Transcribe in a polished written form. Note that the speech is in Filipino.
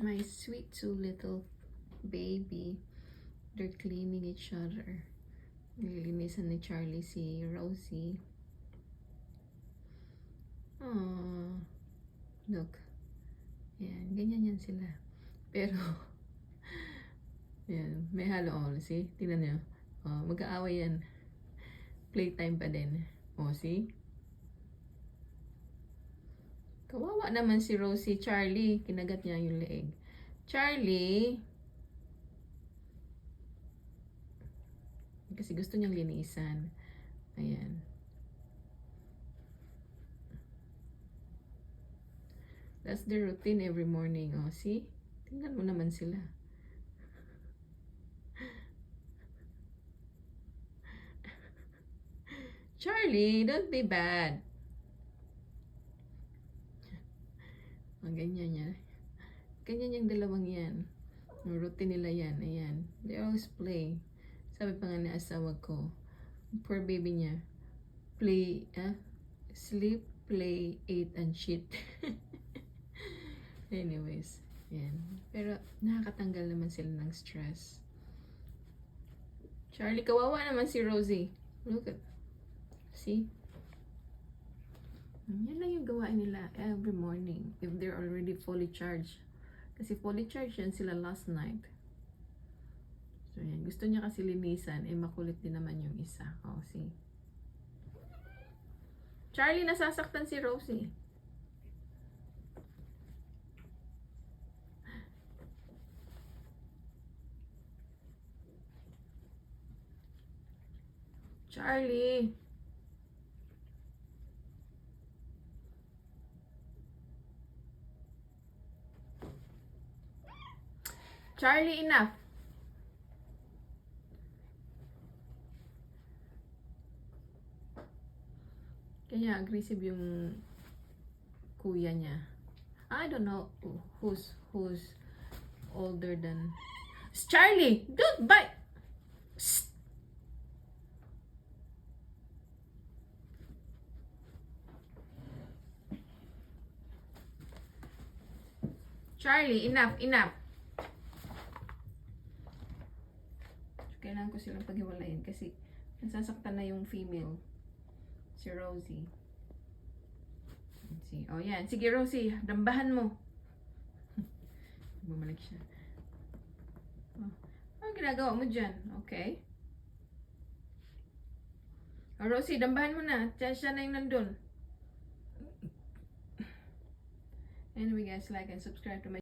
My sweet two little baby. They're cleaning each other. Nililinisan ni Charlie si Rosie. Aww. Look. Yan. Ganyan yan sila. Pero, yan. May halo all. See? Tingnan nyo. Oh, mag-aaway yan. Playtime pa din. Oh, see? Kawawa naman si Rosie. Charlie, kinagat niya yung leeg. Charlie! Kasi gusto niyang linisan. Ayan. That's the routine every morning. Oh, see? Tingnan mo naman sila. Charlie, don't be bad. Oh, ganyan yan. Ganyan yung dalawang yan. Yung routine nila yan. Ayan. They always play. Sabi pa nga na asawa ko, poor baby niya, play, sleep, play, eat, and shit. Anyways, yan. Pero nakakatanggal naman sila ng stress. Charlie, kawawa naman si Rosie. Look at, see? Yan lang yung gawain nila every morning if they're already fully charged. Kasi fully charged yan sila last night. So yan, gusto niya kasi linisan, makulit din naman yung isa. Oh, see? Charlie, nasasaktan si Rosie. Charlie! Charlie, enough! Kaya aggressive yung kuya niya. I don't know who's older than... Charlie! Don't bite! Shh. Charlie, enough, enough! Kailangan ko silang paghiwalayin kasi nasasaktan na yung female. Si Rosie. See? Oh, yan. Sige, Rosie. Dambahan mo. Bumalik siya. Oh. Ano ginagawa mo dyan? Okay. Oh, Rosie, dambahan mo na. Siya na yung nandun. Anyway, guys, like and subscribe to my